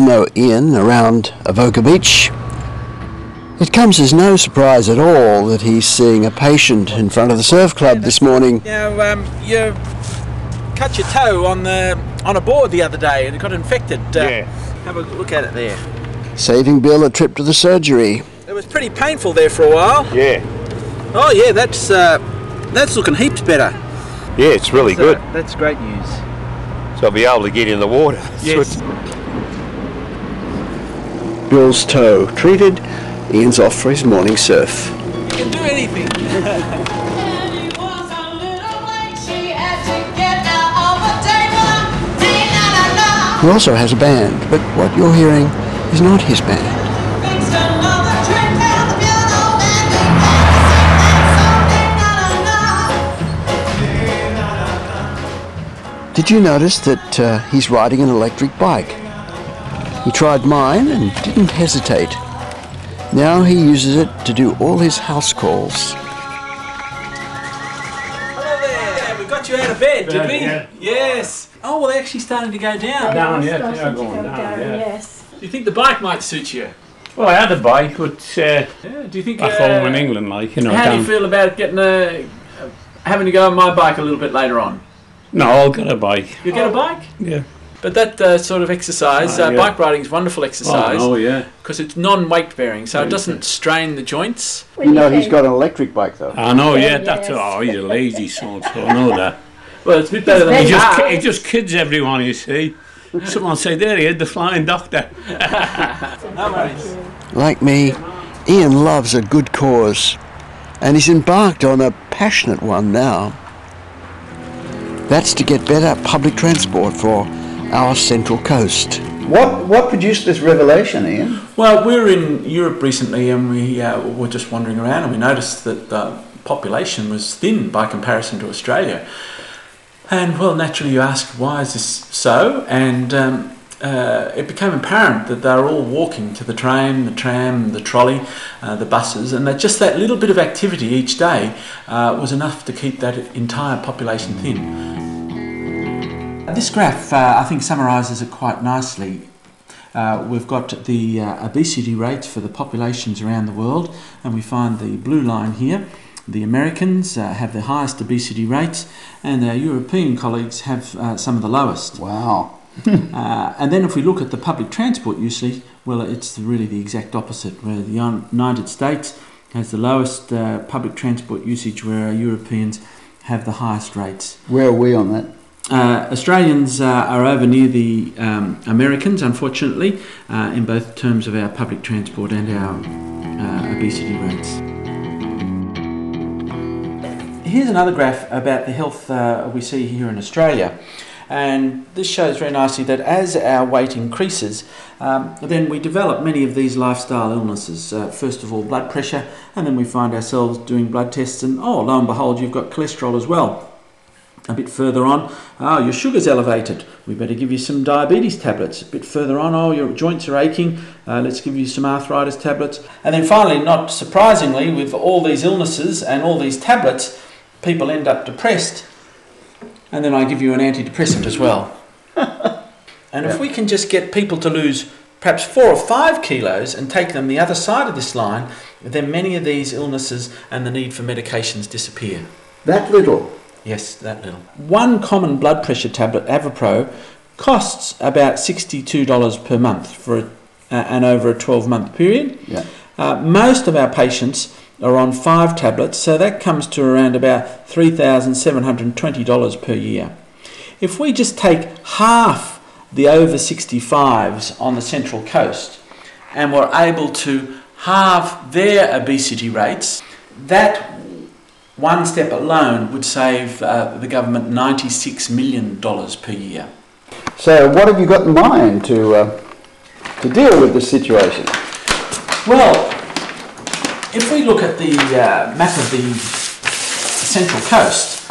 know Ian around Avoca Beach. It comes as no surprise at all that he's seeing a patient in front of the surf club this morning. You cut your toe on a board the other day and it got infected. Yeah. Have a look at it there. Saving Bill a trip to the surgery. It was pretty painful there for a while. Yeah. Oh yeah, that's looking heaps better. Yeah, it's really good. That's great news. So I'll be able to get in the water. Yes. Bill's toe treated, Ian's off for his morning surf. You can do anything. He also has a band, but what you're hearing is not his band. Did you notice that he's riding an electric bike? He tried mine and didn't hesitate. Now he uses it to do all his house calls. Hello there. We got you out of bed, did we? Yeah. Yes. Oh, well, they're actually starting to go down. Down, yeah, they are going down, yeah. Yes. Do you think the bike might suit you? Well, I had a bike, but Yeah. Do you think? back home in England, like, you know. How do down. you feel about getting having to go on my bike a little bit later on? No, I'll get a bike. You get a bike? Yeah. But that sort of exercise, Yeah. bike riding is wonderful exercise. Oh, yeah. Because it's non-weight bearing, so it Yeah. doesn't strain the joints. You know he's got an electric bike though. I know, yeah, Yes. that's oh, he's a lazy son, so I know that. Well, it's a bit better than He a car. just, he just kids everyone, you see. Someone say, there he is, the flying doctor. No worries. Like me, Ian loves a good cause, and he's embarked on a passionate one now. That's to get better public transport for our Central Coast. What produced this revelation, Ian? Well, we were in Europe recently and we were just wandering around and we noticed that the population was thin by comparison to Australia. And well, naturally you ask, why is this so? And it became apparent that they were all walking to the train, the tram, the trolley, the buses, and that just that little bit of activity each day was enough to keep that entire population thin. This graph, I think, summarises it quite nicely. We've got the obesity rates for the populations around the world, and we find the blue line here. The Americans have the highest obesity rates, and our European colleagues have some of the lowest. Wow. And then if we look at the public transport usage, well, it's really the exact opposite, where the United States has the lowest public transport usage, where our Europeans have the highest rates. Where are we on that? Australians are over near the Americans, unfortunately, in both terms of our public transport and our obesity rates. Here's another graph about the health we see here in Australia. And this shows very nicely that as our weight increases, then we develop many of these lifestyle illnesses. First of all, blood pressure, and then we find ourselves doing blood tests and, oh, lo and behold, you've got cholesterol as well. A bit further on, oh, your sugar's elevated. We better give you some diabetes tablets. A bit further on, oh, your joints are aching. Let's give you some arthritis tablets. And then finally, not surprisingly, with all these illnesses and all these tablets, people end up depressed. And then I give you an antidepressant as well. And if we can just get people to lose perhaps 4 or 5 kilos and take them the other side of this line, then many of these illnesses and the need for medications disappear. That little? Yes, that little. One common blood pressure tablet, Avapro, costs about $62 per month for and over a 12-month period. Yeah. Most of our patients are on 5 tablets, so that comes to around about $3,720 per year. If we just take half the over 65s on the Central Coast and we're able to halve their obesity rates, that one step alone would save the government $96 million per year. So what have you got in mind to deal with this situation? Well, if we look at the map of the Central Coast,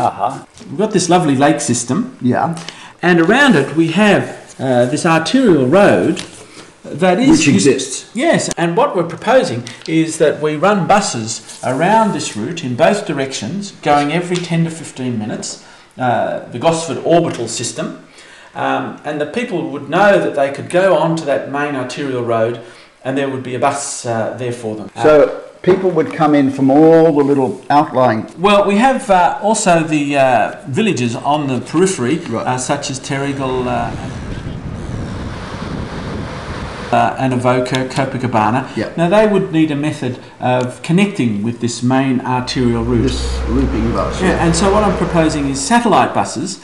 we've got this lovely lake system. Yeah. And around it we have this arterial road that is... Which exists. Yes, and what we're proposing is that we run buses around this route in both directions, going every 10 to 15 minutes, the Gosford Orbital system, and the people would know that they could go onto that main arterial road and there would be a bus there for them. So people would come in from all the little outlying... Well, we have also the villages on the periphery, Right. such as Terrigal and Avoca, Copacabana. Yep. Now they would need a method of connecting with this main arterial route. This looping bus. Yeah, and so what I'm proposing is satellite buses,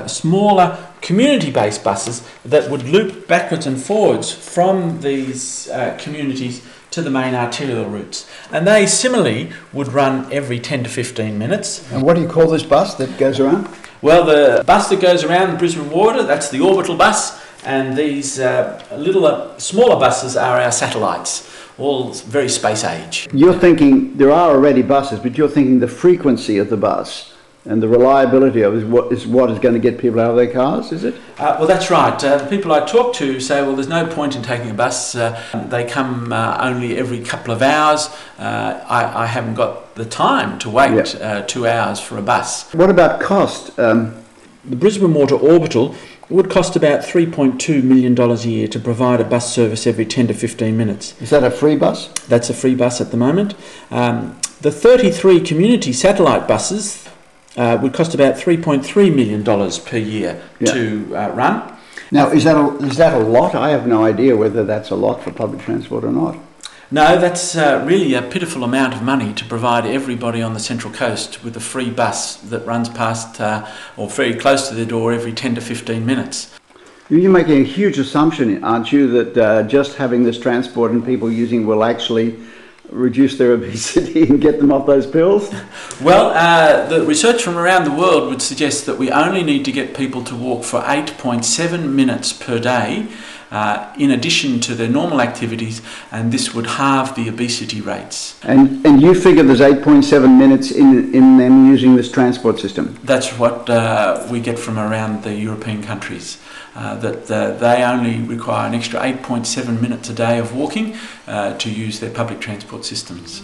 smaller community-based buses that would loop backwards and forwards from these communities to the main arterial routes. And they similarly would run every 10 to 15 minutes. And what do you call this bus that goes around? Well, the bus that goes around the Brisbane Water, that's the Orbital Bus, and these smaller buses are our satellites, all very space age. You're thinking there are already buses, but you're thinking the frequency of the bus and the reliability of it is what is going to get people out of their cars, is it? Well, that's right. The people I talk to say, well, there's no point in taking a bus. They come only every couple of hours. I haven't got the time to wait 2 hours for a bus. What about cost? The Brisbane Water Orbital would cost about $3.2 million a year to provide a bus service every 10 to 15 minutes. Is that a free bus? That's a free bus at the moment. The 33 community satellite buses would cost about $3.3 million per year to run. Now, is that a lot? I have no idea whether that's a lot for public transport or not. No, that's really a pitiful amount of money to provide everybody on the Central Coast with a free bus that runs past or very close to their door every 10 to 15 minutes. You're making a huge assumption, aren't you, that just having this transport and people using will actually reduce their obesity and get them off those pills? Well, the research from around the world would suggest that we only need to get people to walk for 8.7 minutes per day in addition to their normal activities, and this would halve the obesity rates. And you figure there's 8.7 minutes in them using this transport system? That's what we get from around the European countries, that they only require an extra 8.7 minutes a day of walking to use their public transport systems.